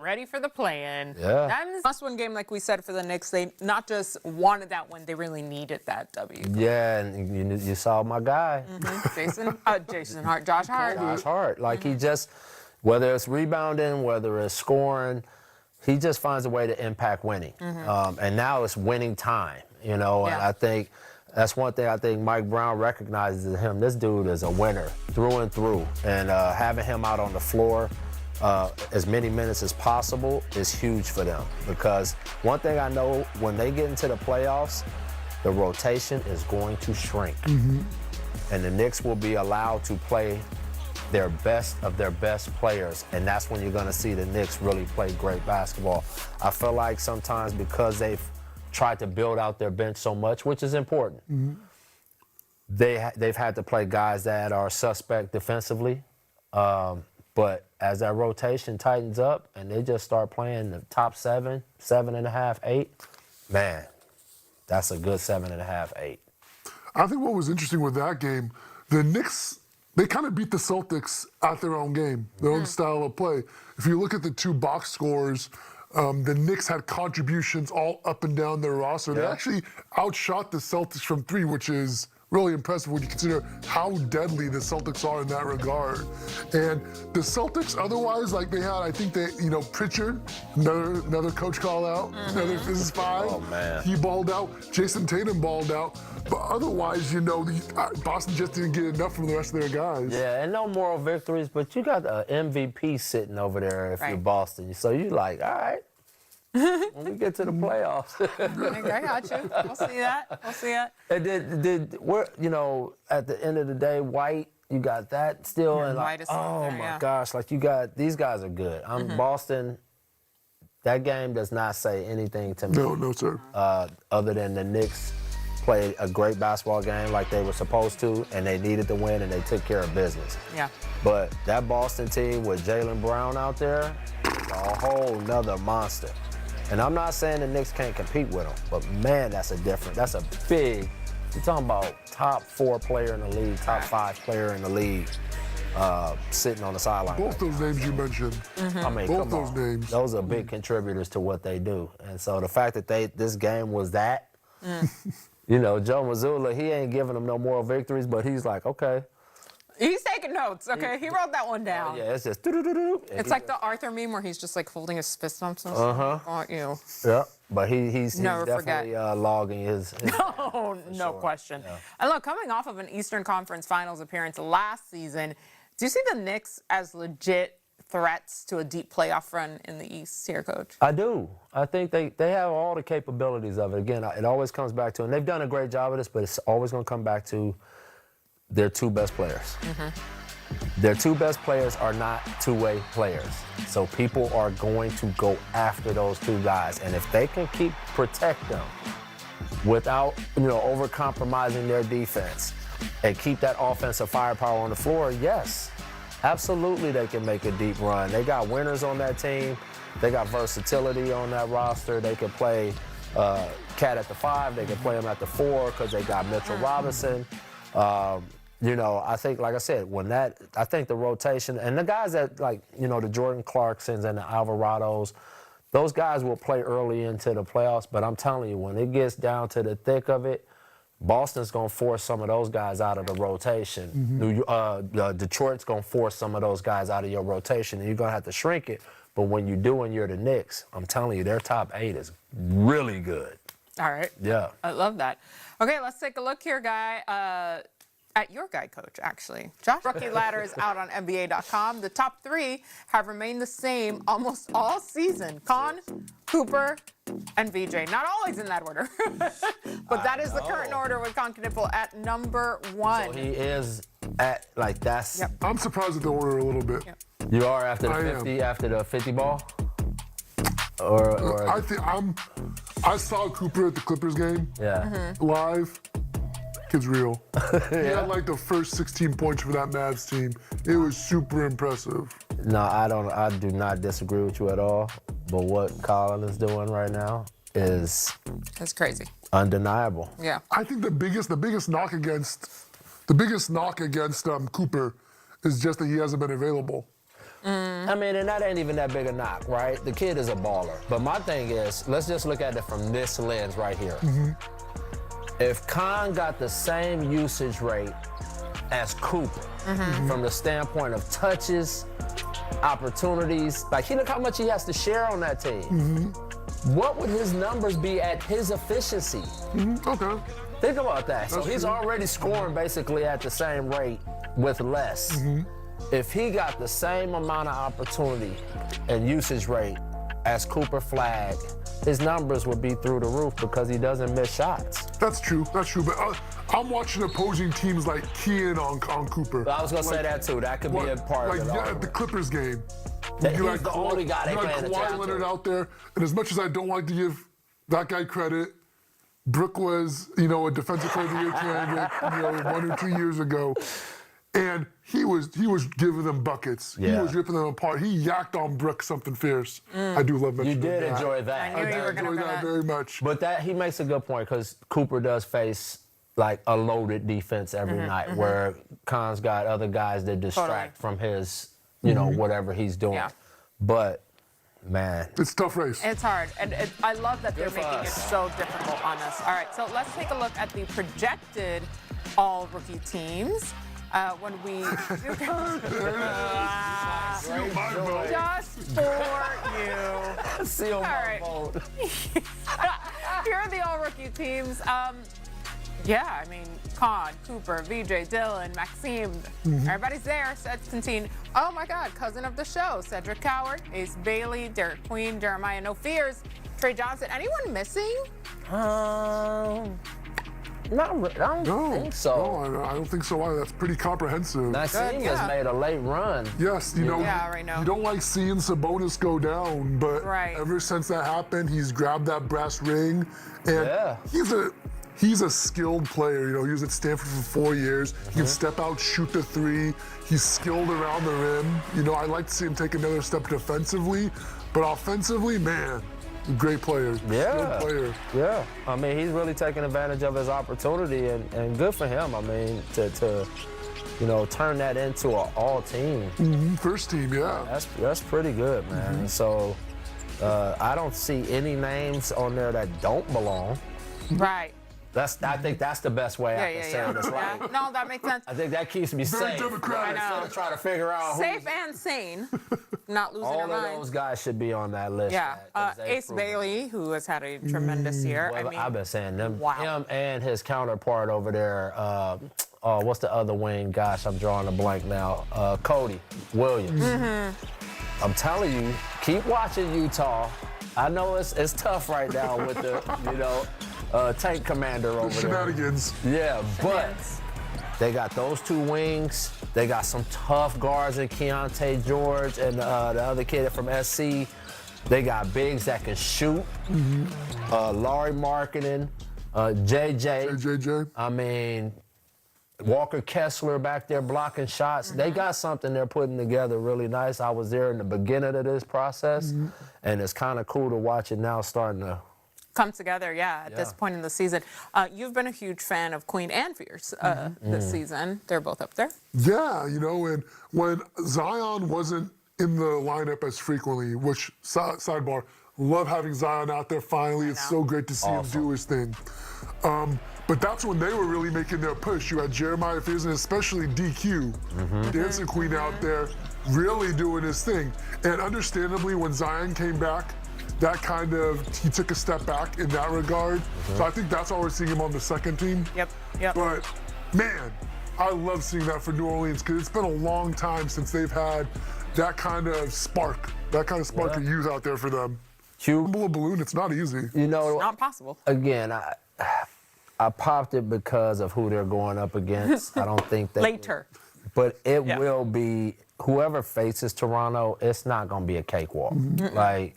ready for the play-in. Yeah. That must-win game, like we said, for the Knicks. They not just wanted that win, they really needed that W. Yeah, and you saw my guy. Josh Hart. Josh Hart. Like, he just, whether it's rebounding, whether it's scoring, he just finds a way to impact winning. And now it's winning time, you know, and I think that's one thing I think Mike Brown recognizes in him. This dude is a winner through and through. And having him out on the floor as many minutes as possible is huge for them. Because one thing I know, when they get into the playoffs, the rotation is going to shrink. And the Knicks will be allowed to play their best of their best players. And that's when you're going to see the Knicks really play great basketball. I feel like sometimes because they've tried to build out their bench so much, which is important, they've had to play guys that are suspect defensively. But as that rotation tightens up and they just start playing the top 7, 7.5, 8, man, that's a good 7.5, 8. I think what was interesting with that game, the Knicks, they kind of beat the Celtics at their own game, their own style of play. If you look at the two box scores, the Knicks had contributions all up and down their roster. They actually outshot the Celtics from 3, which is really impressive when you consider how deadly the Celtics are in that regard. And the Celtics, otherwise, like they had, I think they, Pritchard, another coach call out, another Business 5. Oh, man. He balled out. Jason Tatum balled out. But otherwise, Boston just didn't get enough from the rest of their guys. Yeah, and no moral victories, but you got an MVP sitting over there if you're Boston. So you're like, all right, when we get to the playoffs. I got you. We'll see that. And at the end of the day, White, you got that still. And White is my gosh, like these guys are good. Boston, that game does not say anything to me. No, sir. Other than the Knicks played a great basketball game like they were supposed to, and they needed to win, and they took care of business. Yeah. But that Boston team with Jaylen Brown out there, a whole nother monster. And I'm not saying the Knicks can't compete with them, but man, that's a big, you're talking about top 4 player in the league, top 5 player in the league, sitting on the sideline. Both those names you mentioned. I mean, both those names. Those are big contributors to what they do. And so the fact that this game was that, Joe Mazzulla, he ain't giving them no moral victories, but he's like, okay. He's taking notes, okay? He wrote that one down. Yeah, it's just doo-doo-doo-doo. It's like the Arthur meme where he's just like folding his fist on something. Yeah, but he's Never definitely logging his No question. Yeah. And look, coming off of an Eastern Conference Finals appearance last season, do you see the Knicks as legit threats to a deep playoff run in the East here, Coach? I do. I think they have all the capabilities of it. Again, it always comes back to, and they've done a great job of this, but it's always going to come back to their 2 best players. Their 2 best players are not two-way players. So people are going to go after those 2 guys. And if they can protect them without, over-compromising their defense and keep that offensive firepower on the floor, yes, absolutely they can make a deep run. They got winners on that team. They got versatility on that roster. They can play Cat at the 5. They can play him at the 4 because they got Mitchell Robinson. I think, like I said, I think the rotation and the guys that, the Jordan Clarksons and the Alvarados, those guys will play early into the playoffs. But I'm telling you, when it gets down to the thick of it, Boston's going to force some of those guys out of the rotation. Detroit's going to force some of those guys out of your rotation, and you're going to have to shrink it. But when you do and you're the Knicks, I'm telling you, their top 8 is really good. All right. Yeah. I love that. Okay, let's take a look here, Guy. At your guy, Coach, actually. Josh Rookie Ladder is out on NBA.com. The top 3 have remained the same almost all season. Con, Cooper, and VJ. Not always in that order. But that is the current order with Con Knipple at number 1. So he is at, that's... Yep. I'm surprised at the order a little bit. Yep. You are after the 50 ball? Or I think I saw Cooper at the Clippers game. Yeah. Live. Kid's real. He had the first 16 points for that Mavs team. It was super impressive. No, I do not disagree with you at all. But what Colin is doing right now is that's crazy. Undeniable. Yeah. I think the biggest knock against Cooper is just that he hasn't been available. I mean, and that ain't even that big a knock, right? The kid is a baller. But my thing is, let's just look at it from this lens right here. If Khan got the same usage rate as Cooper, from the standpoint of touches, opportunities, like look how much he has to share on that team. What would his numbers be at his efficiency? Okay. Think about that. So That's he's true. already scoring basically at the same rate with less. If he got the same amount of opportunity and usage rate as Cooper Flag, his numbers would be through the roof because he doesn't miss shots. That's true. But I'm watching opposing teams like keying on Cooper. I was gonna say that too. That could be a part like, of it. yeah, at the Clippers game. He's You had the only guy they you had paying Kawhi attention Leonard to. out there, and as much as I don't like to give that guy credit, Brook was, a defensive player of the year candidate, 1 or 2 years ago, and he was giving them buckets. He Yeah. was ripping them apart. He yacked on Brook something fierce. I do love that. You did enjoy that. I knew you were gonna enjoy go that that. very much. But he makes a good point because Cooper does face like a loaded defense every night where Khan's got other guys that distract from his, whatever he's doing. Yeah. But, man. It's a tough race. It's hard, and I love that they're Good for making it us. so difficult on us. All right, so let's take a look at the projected all-rookie teams. When we Seal my vote. just for you. Seal my right. vote. Here are the all-rookie teams. Yeah, I mean, Khan, Cooper, VJ, Dillon, Maxime. Everybody's there. Constantine. Oh my God, cousin of the show. Cedric Coward, Ace Bailey, Derek Queen, Jeremiah No Fears, Trey Johnson. Anyone missing? Not really. I don't think so. No, I don't think so either. That's pretty comprehensive. Maxime yeah. has made a late run. Yes, Yeah, right now. you don't like seeing Sabonis go down, but Right. ever since that happened, he's grabbed that brass ring, and Yeah. he's a skilled player. He was at Stanford for 4 years. He can step out, shoot the three. He's skilled around the rim. I like to see him take another step defensively, but offensively, man, great player. Yeah. Skilled player. Yeah. I mean, he's really taking advantage of his opportunity, and good for him. I mean, to turn that into an all-team. First team, yeah. That's pretty good, man. And so I don't see any names on there that don't belong. Right. I think that's the best way I can say it. It's like, Yeah. No, that makes sense. I think that keeps me Very safe. democratic. I know. Instead of trying to figure out Safe and sane. Not losing all your of mind. those guys should be on that list. Yeah, man, 'cause they've Ace proven it. Bailey, who has had a tremendous year. Well, I mean, I've been saying them, wow. him and his counterpart over there. What's the other wing? Gosh, I'm drawing a blank now. Cody Williams. I'm telling you, keep watching Utah. I know it's tough right now with the tank commander over there. Shenanigans. Yeah, but Shenanigans. they got those two wings. They got some tough guards in Keontae George and the other kid from SC. They got bigs that can shoot. Laurie Markkinen, JJ. JJ. I mean, Walker Kessler back there blocking shots. They got something they're putting together really nice. I was there in the beginning of this process, and it's kind of cool to watch it now starting to. come together, at this point in the season. You've been a huge fan of Queen and Fierce this season. They're both up there. Yeah, and when Zion wasn't in the lineup as frequently, which, sidebar, love having Zion out there finally. It's so great to see him do his thing. But that's when they were really making their push. You had Jeremiah Fears and especially DQ, Dancing Queen out there, really doing his thing. And understandably, when Zion came back, he took a step back in that regard. So I think that's why we're seeing him on the second team. Yep. But, man, I love seeing that for New Orleans because it's been a long time since they've had that kind of spark of youth out there for them. Hugh, Blow a balloon, it's not easy. Not possible. again, I popped it because of who they're going up against. I don't think they Later. But it will be whoever faces Toronto. It's not going to be a cakewalk. Like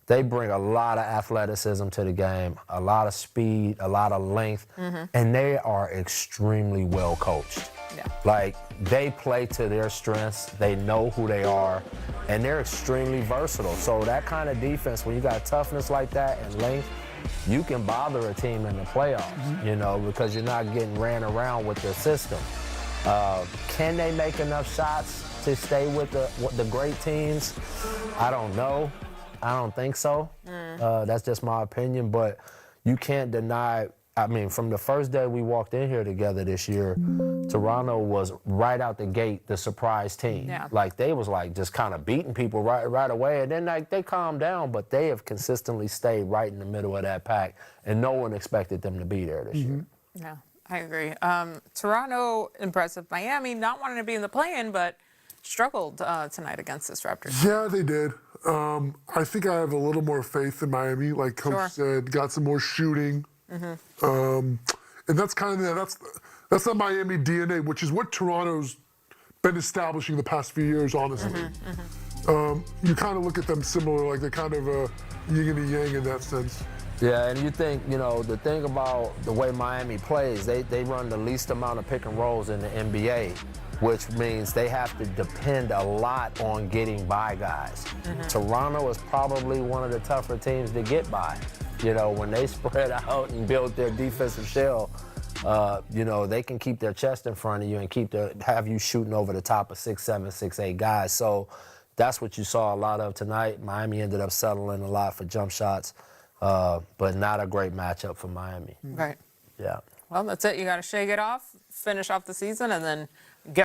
they bring a lot of athleticism to the game, a lot of speed, a lot of length, and they are extremely well coached. Yeah. Like they play to their strengths. They know who they are, and they're extremely versatile. So that kind of defense, when you got toughness like that and length, you can bother a team in the playoffs, because you're not getting ran around with their system. Can they make enough shots to stay with the great teams? I don't know. I don't think so. That's just my opinion, but you can't deny. I mean, from the first day we walked in here together this year, Toronto was right out the gate the surprise team. Yeah. Like they was like just kind of beating people right away, and then like they calmed down, but they have consistently stayed right in the middle of that pack, and no one expected them to be there this year. Yeah, I agree. Toronto, impressive. Miami, not wanting to be in the play-in, but struggled tonight against this Raptors. Yeah, they did. I think I have a little more faith in Miami. Like Coach said, got some more shooting. And that's kind of that's the Miami DNA, which is what Toronto's been establishing the past few years, honestly. You kind of look at them similar, like they're kind of a yin and a yang in that sense. Yeah, and you think, you know, the thing about the way Miami plays, they run the least amount of pick and rolls in the NBA, which means they have to depend a lot on getting by guys. Toronto is probably one of the tougher teams to get by. You know, when they spread out and build their defensive shell, you know, they can keep their chest in front of you and have you shooting over the top of 6'7", 6'8" guys. So that's what you saw a lot of tonight. Miami ended up settling a lot for jump shots, but not a great matchup for Miami. Right. Yeah. Well, that's it. You got to shake it off, finish off the season, and then